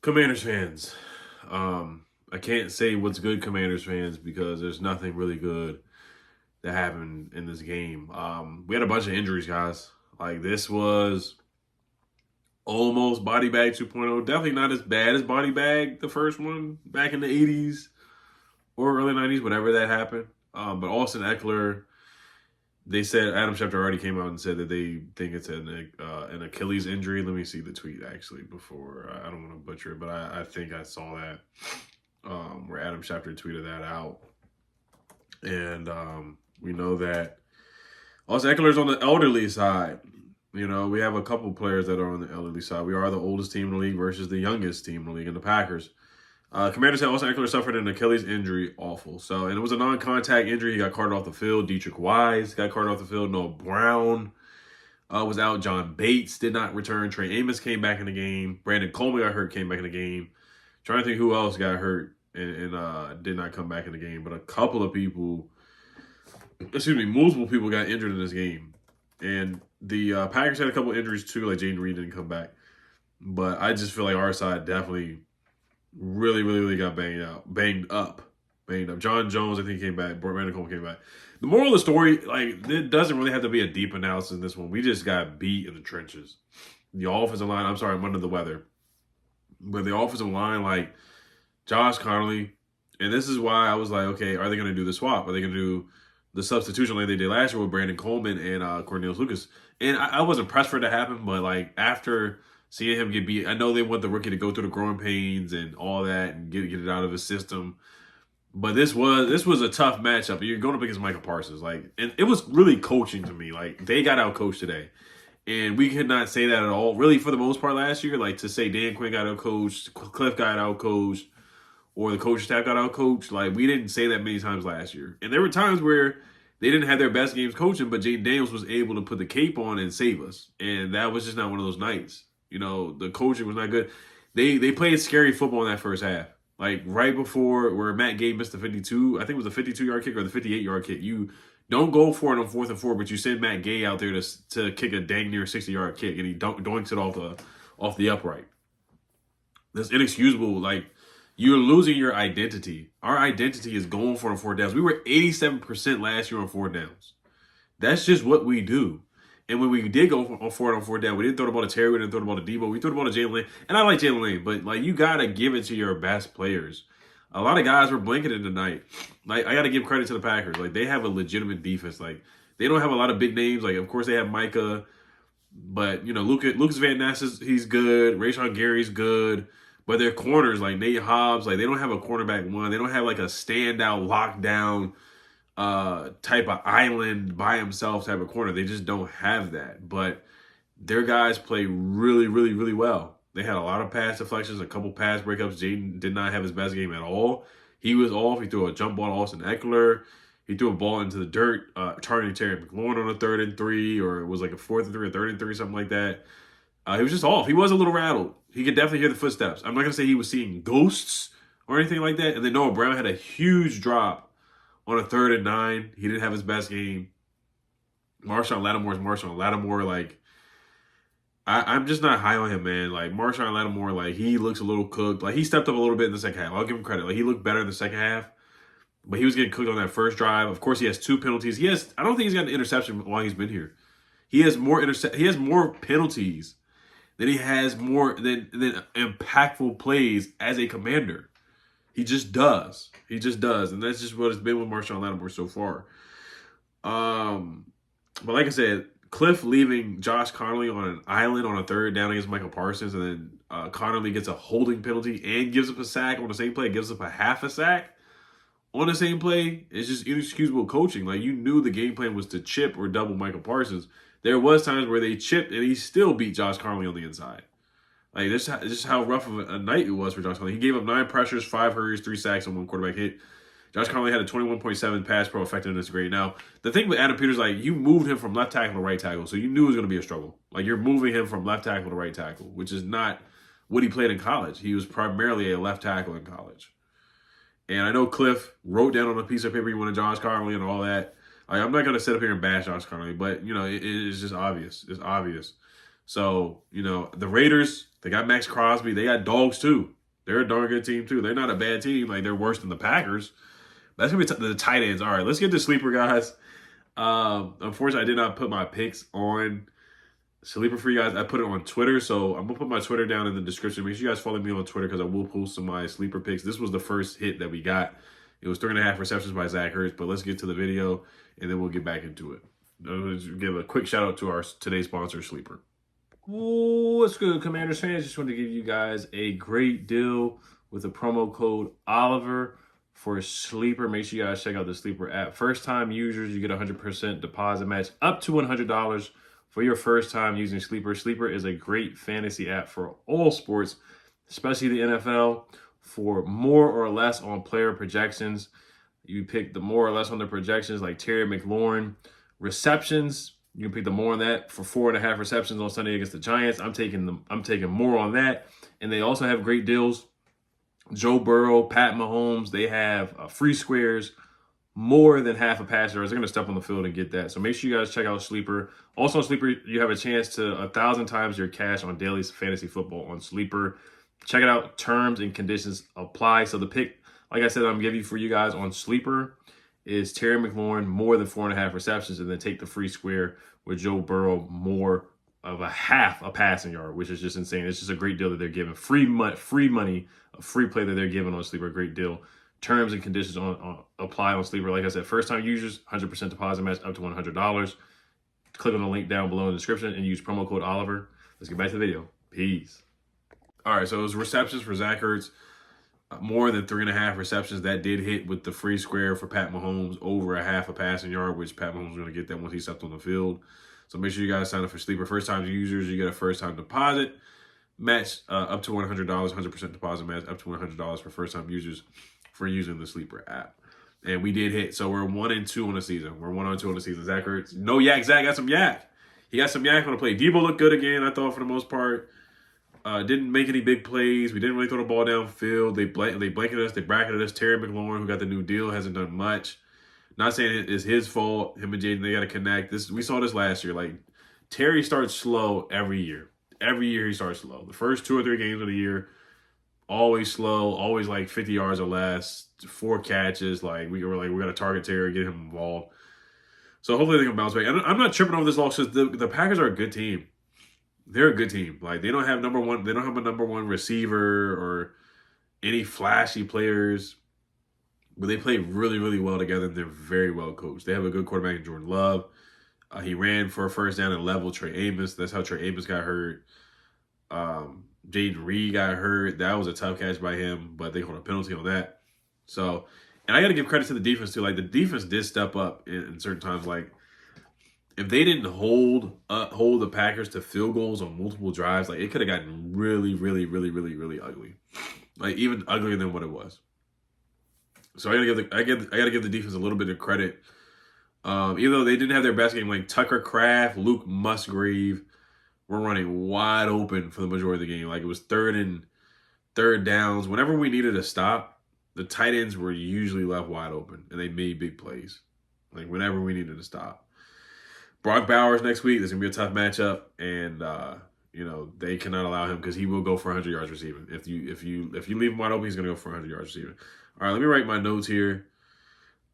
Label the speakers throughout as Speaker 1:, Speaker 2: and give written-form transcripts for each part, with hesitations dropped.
Speaker 1: Commanders fans. I can't say what's good, Commanders fans, because there's nothing really good that happened in this game. We had a bunch of injuries, guys. Like, this was almost Body Bag 2.0. Definitely not as bad as Body Bag, the first one, back in the 80s or early 90s, whenever that happened. But Austin Eckler, they said Adam Schefter already came out and said that they think it's an Achilles injury. Let me see the tweet actually before I don't want to butcher it, but I think I saw that where Adam Schefter tweeted that out, and we know that Austin Eckler's on the elderly side. You know, we have a couple players that are on the elderly side. We are the oldest team in the league versus the youngest team in the league, in the Packers. Commander said Austin Eckler suffered an Achilles injury. Awful. So, and it was a non-contact injury. He got carted off the field. Deatrich Wise got carted off the field. Noah Brown was out. John Bates did not return. Trey Amos came back in the game. Brandon Coleman got hurt, came back in the game. Trying to think who else got hurt and did not come back in the game. But a couple of people, multiple people got injured in this game. And the Packers had a couple injuries too, like Jaden Reed didn't come back. But I just feel like our side definitely really got banged up. John Jones, I think, came back. Brandon Coleman came back. The moral of the story, like, it doesn't really have to be a deep analysis in this one. We just got beat in the trenches. The offensive line, I'm sorry, I'm under the weather. But the offensive line, like, Josh Connolly, and this is why I was like, okay, are they going to do the swap? Are they going to do the substitution like they did last year with Brandon Coleman and Cornelius Lucas? And I wasn't pressed for it to happen, but, like, after seeing him get beat, I know they want the rookie to go through the growing pains and all that and get it out of his system. But this was a tough matchup. You're going up against Michael Parsons. Like, and it was really coaching to me. Like, they got out coached today. And we could not say that at all, really, for the most part last year. Like, to say Dan Quinn got out coached, Cliff got out coached, or the coaching staff got out coached. Like, we didn't say that many times last year. And there were times where they didn't have their best games coaching, but Jaden Daniels was able to put the cape on and save us. And that was just not one of those nights. You know, the coaching was not good. They played scary football in that first half. Like, right before where Matt Gay missed the 52, I think it was the 52-yard kick or the 58-yard kick. You don't go for it on 4th and 4, but you send Matt Gay out there to kick a dang near 60-yard kick, and he doinks it off the upright. That's inexcusable. Like, you're losing your identity. Our identity is going for it on 4th downs. We were 87% last year on 4th downs. That's just what we do. And when we did go for it on 4th down, we didn't throw the ball to Terry, we didn't throw the ball to Debo, we threw the ball to Jalen Lane. And I like Jalen Lane, but, like, you got to give it to your best players. A lot of guys were blanketed tonight. Like, I got to give credit to the Packers. Like, they have a legitimate defense. Like, they don't have a lot of big names. Like, of course, they have Micah, but, you know, Lucas Van Ness, he's good. Rashawn Gary's good. But their corners, like Nate Hobbs, like, they don't have a cornerback one. They don't have, like, a standout lockdown type of island by himself type of corner. They just don't have that. But their guys play really well. They had a lot of pass deflections, a couple pass breakups. Jaden did not have his best game at all. He was off. He threw a jump ball to Austin Eckler. He threw a ball into the dirt, targeting Terry McLaurin on a 3rd and 3, or it was like a 4th and 3 or 3rd and 3, something like that. He was just off. He was a little rattled. He could definitely hear the footsteps. I'm not going to say he was seeing ghosts or anything like that. And then Noah Brown had a huge drop on a 3rd and 9. He didn't have his best game. Marshawn Lattimore. Like, I'm just not high on him, man. Like, Marshawn Lattimore, like, he looks a little cooked. Like, he stepped up a little bit in the second half. I'll give him credit. Like, he looked better in the second half. But he was getting cooked on that first drive. Of course, he has 2 penalties. I don't think he's got an interception while he's been here. He has more penalties than he has than impactful plays as a Commander. He just does. And that's just what it's been with Marshawn Lattimore so far. But like I said, Cliff leaving Josh Connolly on an island on a 3rd down against Michael Parsons, and then Connolly gets a holding penalty and gives up a sack on the same play, gives up a half a sack on the same play. It's just inexcusable coaching. Like, you knew the game plan was to chip or double Michael Parsons. There was times where they chipped, and he still beat Josh Connolly on the inside. Like, this is how rough of a night it was for Josh Connolly. He gave up 9 pressures, 5 hurries, 3 sacks, and 1 quarterback hit. Josh Connolly had a 21.7 pass pro effectiveness grade. Now, the thing with Adam Peters, like, you moved him from left tackle to right tackle, so you knew it was going to be a struggle. Like, you're moving him from left tackle to right tackle, which is not what he played in college. He was primarily a left tackle in college. And I know Cliff wrote down on a piece of paper he wanted Josh Connolly and all that. Like, I'm not going to sit up here and bash Josh Connolly, but, you know, it's just obvious. It's obvious. So, you know, the Raiders, they got Max Crosby. They got dogs, too. They're a darn good team too. They're not a bad team. Like they're worse than the Packers. That's gonna be the tight ends. All right, let's get to sleeper guys. Unfortunately, I did not put my picks on sleeper for you guys. I put it on Twitter, so I'm gonna put my Twitter down in the description. Make sure you guys follow me on Twitter because I will post some of my sleeper picks. This was the first hit that we got. It was 3.5 receptions by Zach Ertz. But let's get to the video and then we'll get back into it. Let's give a quick shout out to our today's sponsor, Sleeper. What's good, Commanders fans? Just wanted to give you guys a great deal with the promo code Oliver for Sleeper. Make sure you guys check out the Sleeper app. First time users, you get 100% deposit match up to $100 for your first time using Sleeper. Sleeper is a great fantasy app for all sports, especially the NFL, for more or less on player projections. You pick the more or less on the projections like Terry McLaurin. Receptions, you can pick the more on that for 4.5 receptions on Sunday against the Giants. I'm taking more on that. And they also have great deals. Joe Burrow, Pat Mahomes, they have free squares, more than half a pass yards. They're going to step on the field and get that. So make sure you guys check out Sleeper. Also on Sleeper, you have a chance to 1,000 times your cash on daily fantasy football on Sleeper. Check it out. Terms and conditions apply. So the pick, like I said, I'm giving you for you guys on Sleeper is Terry McLaurin, more than 4.5 receptions, and then take the free square with Joe Burrow, more of a half a passing yard, which is just insane. It's just a great deal that they're giving. Free money, a free play that they're giving on Sleeper. Great deal. Terms and conditions apply on Sleeper. Like I said, first-time users, 100% deposit match up to $100. Click on the link down below in the description and use promo code Oliver. Let's get back to the video. Peace. All right, so it was receptions for Zach Ertz. More than 3.5 receptions. That did hit with the free square for Pat Mahomes, over a half a passing yard, which Pat Mahomes is going to get that once he stepped on the field. So make sure you guys sign up for Sleeper. First-time users, you get a first-time deposit match up to $100, 100% deposit match up to $100 for first-time users for using the Sleeper app. And we did hit. So we're 1-2 on the season. We're 1-2 on the season. Zach Ertz, no yak. Zach got some yak. He got some yak on the play. Debo looked good again, I thought, for the most part. Didn't make any big plays. We didn't really throw the ball downfield. They blanketed us. They bracketed us. Terry McLaurin, who got the new deal, hasn't done much. Not saying it's his fault. Him and Jaden, they got to connect. We saw this last year. Like, Terry starts slow every year. Every year he starts slow. The first 2 or 3 games of the year, always slow, always like 50 yards or less, 4 catches. Like, we got to target Terry, get him involved. So hopefully they can bounce back. I'm not tripping over this loss because the Packers are a good team. They're a good team. Like, they don't have number one. They don't have a number one receiver or any flashy players, but they play really, really well together. And they're very well coached. They have a good quarterback in Jordan Love. He ran for a first down and leveled Trey Amos. That's how Trey Amos got hurt. Jaden Reed got hurt. That was a tough catch by him, but they called a penalty on that. So, and I got to give credit to the defense too. Like, the defense did step up in certain times. Like, if they didn't hold the Packers to field goals on multiple drives, like, it could have gotten really, really, really, really, really ugly, like even uglier than what it was. So I gotta give the defense a little bit of credit, even though they didn't have their best game. Like, Tucker Kraft, Luke Musgrave were running wide open for the majority of the game. Like, it was third downs. Whenever we needed a stop, the tight ends were usually left wide open, and they made big plays. Like, whenever we needed to stop. Brock Bowers next week, there's going to be a tough matchup, and, they cannot allow him because he will go for 100 yards receiving. If you leave him wide open, he's going to go for 100 yards receiving. All right, let me write my notes here.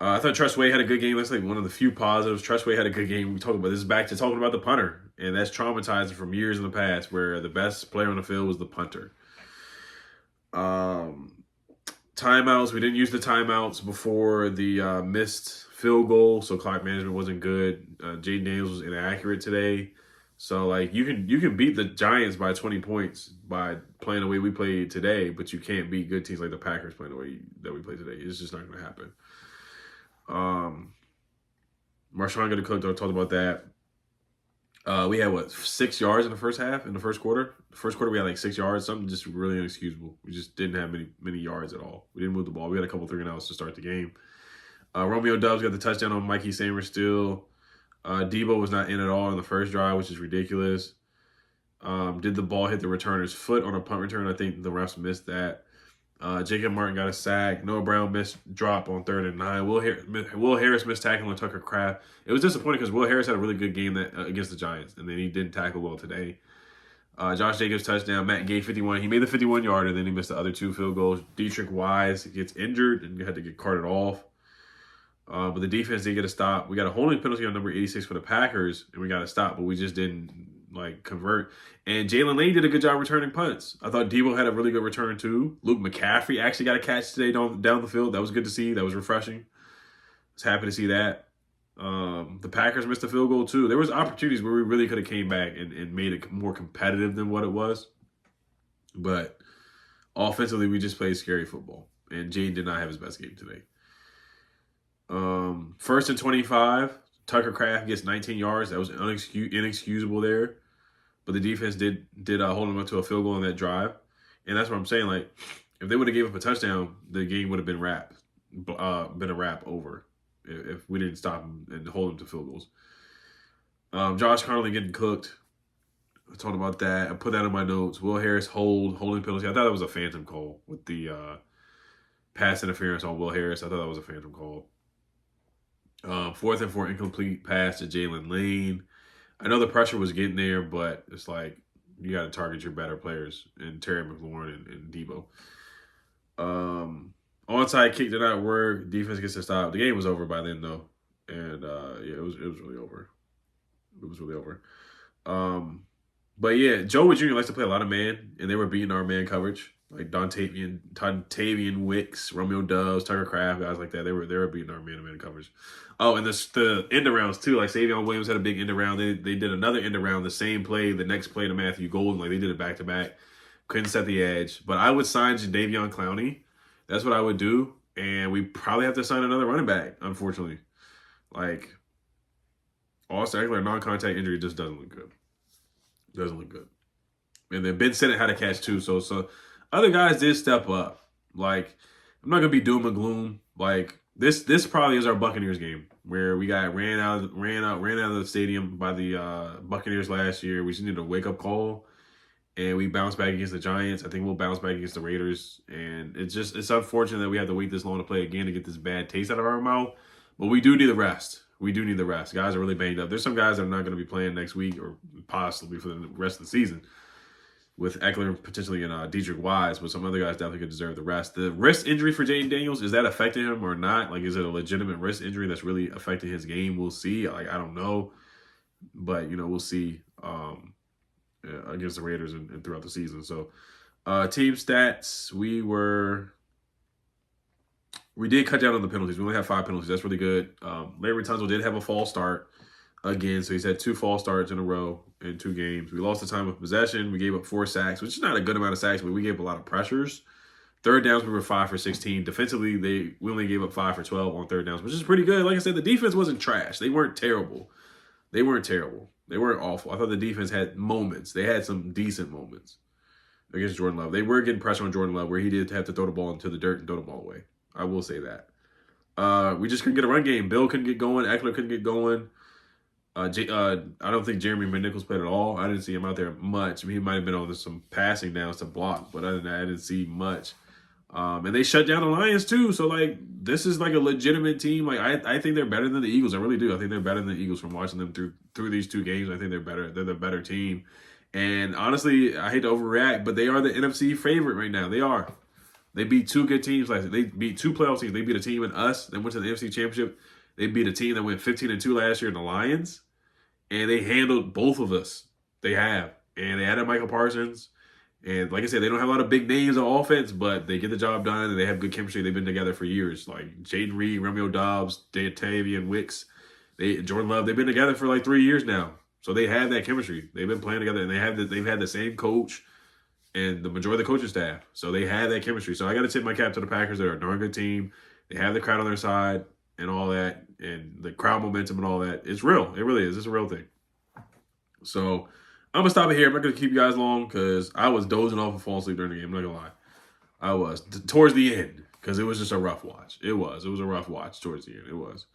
Speaker 1: I thought Trustway had a good game. That's like one of the few positives. Trustway had a good game. We talked about this is back to talking about the punter, and that's traumatizing from years in the past where the best player on the field was the punter. Timeouts. We didn't use the timeouts before the missed field goal, so clock management wasn't good. Jaden Daniels was inaccurate today. So, like, you can beat the Giants by 20 points by playing the way we played today, but you can't beat good teams like the Packers playing the way that we play today. It's just not going to happen. Marshawn got a cook. I talked about that. We had 6 yards in the first half, in the first quarter. The first quarter we had like 6 yards, something just really inexcusable. We just didn't have many yards at all. We didn't move the ball. We had a couple 3-and-outs to start the game. Romeo Doubs got the touchdown on Mikey Sanders still. Debo was not in at all in the first drive, which is ridiculous. Did the ball hit the returner's foot on a punt return? I think the refs missed that. Jacob Martin got a sack. Noah Brown missed drop on 3rd and 9. Will Harris missed tackling on Tucker Kraft. It was disappointing because Will Harris had a really good game against the Giants, and then he didn't tackle well today. Josh Jacobs touchdown. Matt Gay 51. He made the 51-yarder, then he missed the other 2 field goals. Deatrich Wise gets injured and had to get carted off. But the defense did get a stop. We got a holding penalty on number 86 for the Packers, and we got a stop, but we just didn't convert. And Jalen Lane did a good job returning punts. I thought Debo had a really good return too. Luke McCaffrey actually got a catch today down the field. That was good to see. That was refreshing. I was happy to see that. The Packers missed a field goal too. There was opportunities where we really could have came back and made it more competitive than what it was. But offensively, we just played scary football. And Jaden did not have his best game today. 1st and 25. Tucker Kraft gets 19 yards. That was inexcusable there. But the defense did hold him up to a field goal on that drive. And that's what I'm saying. Like, if they would have gave up a touchdown, the game would have been a wrap over if we didn't stop him and hold him to field goals. Josh Conley getting cooked. I talked about that. I put that in my notes. Will Harris holding penalty. I thought that was a phantom call with the pass interference on Will Harris. I thought that was a phantom call. 4th and 4 incomplete pass to Jalen Lane. I know the pressure was getting there, but it's like you got to target your better players and Terry McLaurin and Debo. Onside kick did not work. Defense gets a stop. The game was over by then though, and yeah, it was really over. It was really over. But yeah, Joe Wood Jr. likes to play a lot of man, and they were beating our man coverage. Like Dontavian Wicks, Romeo Doubs, Tucker Kraft, guys like that. They were beating our man-to-man coverage. Oh, and the end arounds too. Like Savion Williams had a big end around. They did another end around, the same play, the next play to Matthew Golden. Like they did it back to back. Couldn't set the edge. But I would sign Jadeveon Clowney. That's what I would do. And we probably have to sign another running back, unfortunately. Like Austin Eckler, non-contact injury just doesn't look good. Doesn't look good. And then Ben Sinnott had a catch too. So other guys did step up. Like, I'm not gonna be doom and gloom. Like this probably is our Buccaneers game where we got ran out of the stadium by the Buccaneers last year. We just need a wake up call, and we bounce back against the Giants. I think we'll bounce back against the Raiders. And it's unfortunate that we have to wait this long to play again to get this bad taste out of our mouth. But we do need the rest. We do need the rest. Guys are really banged up. There's some guys that are not going to be playing next week or possibly for the rest of the season, with Eckler potentially and Deatrich Wise, but some other guys definitely could deserve the rest. The wrist injury for Jaden Daniels, is that affecting him or not? Like, is it a legitimate wrist injury that's really affecting his game? We'll see. Like, I don't know. But, we'll see against the Raiders and throughout the season. So, team stats, we did cut down on the penalties. We only have 5 penalties. That's really good. Larry Tunsil did have a false start again, so he's had 2 false starts in a row in 2 games. We lost the time of possession. We gave up 4 sacks, which is not a good amount of sacks, but we gave a lot of pressures. Third downs, we were 5 for 16. Defensively, we only gave up 5 for 12 on third downs, which is pretty good. Like I said, the defense wasn't trash. They weren't terrible. They weren't awful. I thought the defense had moments. They had some decent moments against Jordan Love. They were getting pressure on Jordan Love where he did have to throw the ball into the dirt and throw the ball away. I will say that. We just couldn't get a run game. Bill couldn't get going. Eckler couldn't get going. I don't think Jeremy McNichols played at all. I didn't see him out there much. I mean, he might have been on some passing downs to block, but other than that, I didn't see much. And they shut down the Lions too. So like, this is like a legitimate team. Like I think they're better than the Eagles. I really do. I think they're better than the Eagles from watching them through these 2 games. I think they're better. They're the better team. And honestly, I hate to overreact, but they are the NFC favorite right now. They are. They beat 2 good teams last year. They beat 2 playoff teams. They beat a team in us that went to the NFC Championship. They beat a team that went 15-2 last year in the Lions. And they handled both of us. They have. And they added Michael Parsons. And like I said, they don't have a lot of big names on offense, but they get the job done and they have good chemistry. They've been together for years. Like Jaden Reed, Romeo Doubs, Dontavian Wicks, Jordan Love, they've been together for like 3 years now. So they have that chemistry. They've been playing together and they've had the same coach and the majority of the coaching staff. So they have that chemistry. So I got to tip my cap to the Packers. They're a darn good team. They have the crowd on their side and all that, and the crowd momentum and all that. It's real. It really is. It's a real thing. So I'm going to stop it here. I'm not going to keep you guys long because I was dozing off and falling asleep during the game. I'm not going to lie. I was. Towards the end, because it was just a rough watch. It was a rough watch towards the end. It was.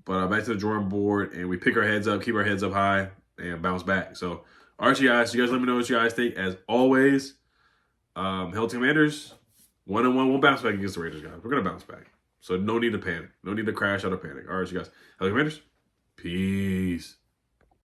Speaker 1: But back to the drawing board, and we pick our heads up, keep our heads up high, and bounce back. So, RTIs, you guys let me know what you guys think. As always, Hell Commanders, 1-1. We'll bounce back against the Raiders, guys. We're going to bounce back. So, no need to panic. No need to crash out of panic. All right, you guys. Hell Commanders, peace.